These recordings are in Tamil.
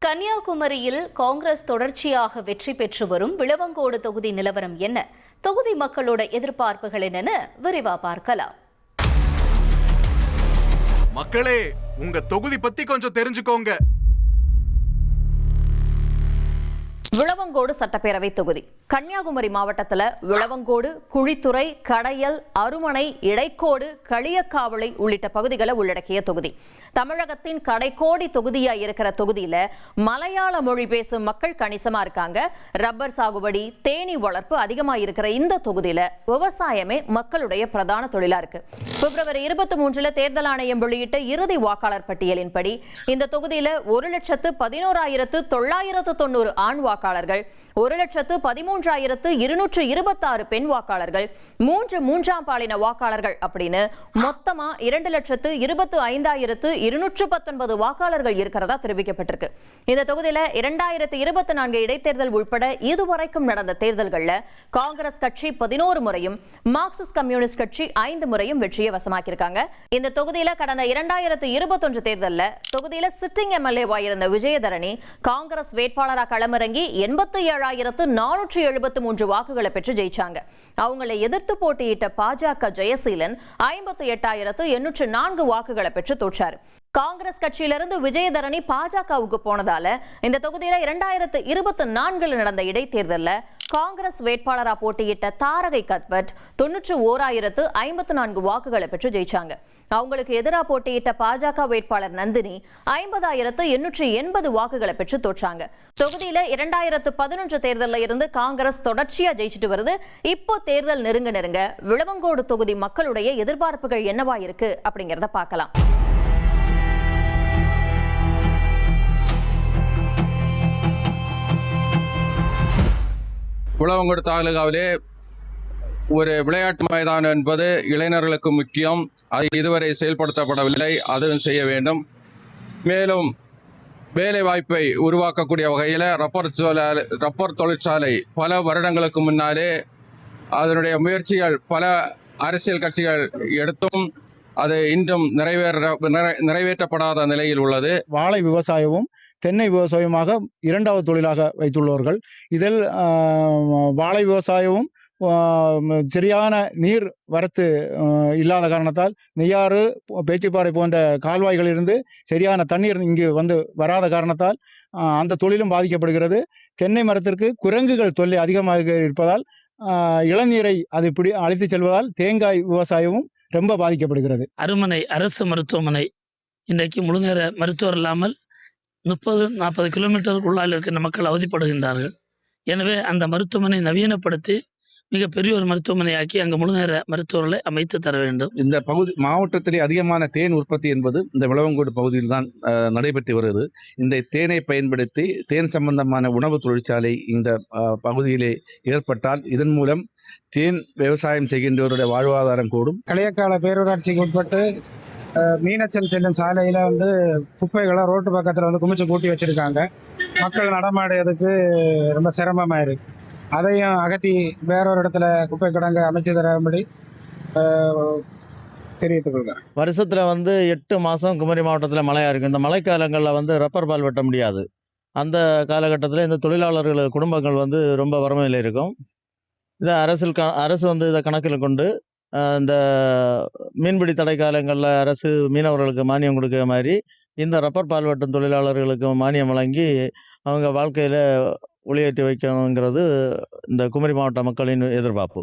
கன்னியாகுமரியில் காங்கிரஸ் தொடர்ச்சியாக வெற்றி பெற்று வரும் விளவங்கோடு தொகுதி நிலவரம் என்ன, தொகுதி மக்களோட எதிர்பார்ப்புகள் என்னன்னு விரிவா பார்க்கலாம். மக்களே, உங்க தொகுதி பத்தி கொஞ்சம் தெரிஞ்சுக்கோங்க. விளவங்கோடு சட்டப்பேரவை தொகுதி கன்னியாகுமரி மாவட்டத்தில் விளவங்கோடு, குழித்துறை, கடையல், அருமனை, இடைக்கோடு, களியக்காவளை உள்ளிட்ட பகுதிகளை உள்ளடக்கிய தொகுதி. தமிழகத்தின் கடைக்கோடி தொகுதியா இருக்கிற தொகுதியில மலையாள மொழி பேசும் மக்கள் கணிசமா இருக்காங்க. ரப்பர் சாகுபடி, தேனீ வளர்ப்பு அதிகமா இருக்கிற இந்த தொகுதியில விவசாயமே மக்களுடைய பிரதான தொழிலா இருக்கு. பிப்ரவரி 23 தேர்தல் ஆணையம் வெளியிட்ட இறுதி வாக்காளர் பட்டியலின்படி இந்த தொகுதியில 1,11,990 ஆண் வாக்காளர்கள், 1,13,226 பெண் வாக்காளர்கள், மூன்றாம் பாலின வாக்காளர்கள் அப்படின்னு மொத்தமா 2,25,219 வாக்காளர்கள் இருக்கிறதா தெரிவிக்கப்பட்டிருக்கு. இந்த தொகுதியில 2024 இடைத்தேர்தல் உட்பட இதுவரைக்கும் நடந்த தேர்தல்கள்ல காங்கிரஸ் கட்சி 11 முறையும், மார்க்சிஸ்ட் கம்யூனிஸ்ட் கட்சி 5 முறையும் வெற்றியை வசமாக்கியிருக்காங்க. இந்த தொகுதியில கடந்த 2021 தேர்தல்ல தொகுதியில சிட்டிங் எம்எல்ஏவா இருந்த விஜயதரணி காங்கிரஸ் வேட்பாளராக களமிறங்கி 87,473 வாக்குகளை பெற்று ஜெயிச்சாங்க. அவங்களை எதிர்த்து போட்டியிட்ட பாஜக ஜெயசீலன் 58,804 வாக்குகளை பெற்று தோற்றார். காங்கிரஸ் கட்சியிலிருந்து விஜயதரணி பாஜகவுக்கு போனதால இந்த தொகுதியில 2024 நடந்த இடைத்தேர்தலில் காங்கிரஸ் வேட்பாளராக போட்டியிட்ட தாரகை கத்பட் 91,054 வாக்குகளை பெற்று ஜெயிச்சாங்க. அவங்களுக்கு எதிராக போட்டியிட்ட பாஜக வேட்பாளர் நந்தினி 50,880 வாக்குகளை பெற்று தோற்றாங்க. தொகுதியில 2011 தேர்தலில் இருந்து காங்கிரஸ் தொடர்ச்சியா ஜெயிச்சுட்டு வருது. இப்போ தேர்தல் நெருங்க விளவங்கோடு தொகுதி மக்களுடைய எதிர்பார்ப்புகள் என்னவா இருக்கு அப்படிங்கறத பார்க்கலாம். விளவங்கோடு தாலுகாவிலே ஒரு விளையாட்டு மைதானம் என்பது இளைஞர்களுக்கு முக்கியம். அது இதுவரை செயல்படுத்தப்படவில்லை, அதுவும் செய்ய வேண்டும். மேலும் வேலை வாய்ப்பை உருவாக்கக்கூடிய வகையில் ரப்பர் தொழிற்சாலை பல வருடங்களுக்கு முன்னாலே அதனுடைய முயற்சிகள் பல அரசியல் கட்சிகள் எடுத்தும் அது இன்றும் நிறைவேற்றப்படாத நிலையில் உள்ளது. வாழை விவசாயமும் தென்னை விவசாயமாக இரண்டாவது தொழிலாக வைத்துள்ளவர்கள். இதில் வாழை விவசாயமும் சரியான நீர் வரத்து இல்லாத காரணத்தால் நெய்யாறு, பேச்சிப்பாறை போன்ற கால்வாய்களிலிருந்து சரியான தண்ணீர் இங்கு வராத காரணத்தால் அந்த தொழிலும் பாதிக்கப்படுகிறது. தென்னை மரத்திற்கு குரங்குகள் தொல்லை அதிகமாக இருப்பதால் இளநீரை அது அழைத்து செல்வதால் தேங்காய் விவசாயமும் ரொம்ப பாதிக்கப்படுகிறது. அருமனை அரசு மருத்துவமனை இன்றைக்கு முழுநேர மருத்துவர் இல்லாமல் 30-40 கிலோமீட்டருக்குள்ளால் இருக்கின்ற மக்கள் அவதிப்படுகின்றார்கள். எனவே அந்த மருத்துவமனை நவீனப்படுத்தி மிகப்பெரிய ஒரு மருத்துவமனையாக்கி அங்கு முழுநேர மருத்துவர்களை அமைத்து தர வேண்டும். இந்த பகுதி மாவட்டத்திலே அதிகமான தேன் உற்பத்தி என்பது இந்த விளவங்கோடு பகுதியில் தான் நடைபெற்று வருகிறது. இந்த தேனை பயன்படுத்தி தேன் சம்பந்தமான உணவு தொழிற்சாலை இந்த பகுதியிலே ஏற்பட்டால் இதன் மூலம் தேன் விவசாயம் செய்கின்றவருடைய வாழ்வாதாரம் கூடும். களியக்கால பேரூராட்சிக்கு உட்பட்டு மீனச்சல் செல்லும் சாலையில் குப்பைகளை ரோட்டு பக்கத்தில் குமிச்சு கூட்டி வச்சுருக்காங்க. மக்கள் நடமாடுறதுக்கு ரொம்ப சிரமமாக இருக்குது. அதையும் அகற்றி வேறொரு இடத்துல குப்பை கிடங்கு அமைச்சு தரும்படி தெரிவித்துக் கொள்கிறேன். வருஷத்தில் 8 மாதம் குமரி மாவட்டத்தில் மழையாக இருக்குது. இந்த மழைக்காலங்களில் ரப்பர் பால் வெட்ட முடியாது. அந்த காலகட்டத்தில் இந்த தொழிலாளர்கள் குடும்பங்கள் ரொம்ப வறுமையில் இருக்கும். இதை அரசு இதை கணக்கில் கொண்டு இந்த மீன்பிடி தடை காலங்களில் அரசு மீனவர்களுக்கு மானியம் கொடுக்குற மாதிரி இந்த ரப்பர் பால் வெட்டும் தொழிலாளர்களுக்கு மானியம் வழங்கி அவங்க வாழ்க்கையில் ஒளியேற்றி வைக்கணுங்கிறது இந்த குமரி மாவட்ட மக்களின் எதிர்பார்ப்பு.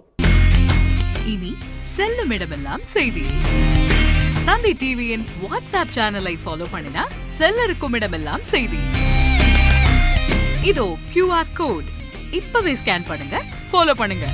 இனி செல்லும் இடமெல்லாம் செய்தி. தந்தை டிவியின் வாட்ஸ்அப் சேனலை ஃபாலோ பண்ணினா செல்ல இருக்கும் இடமெல்லாம் செய்தி. இதோ QR கோட் இப்பவே ஸ்கேன் பண்ணுங்க, ஃபாலோ பண்ணுங்க.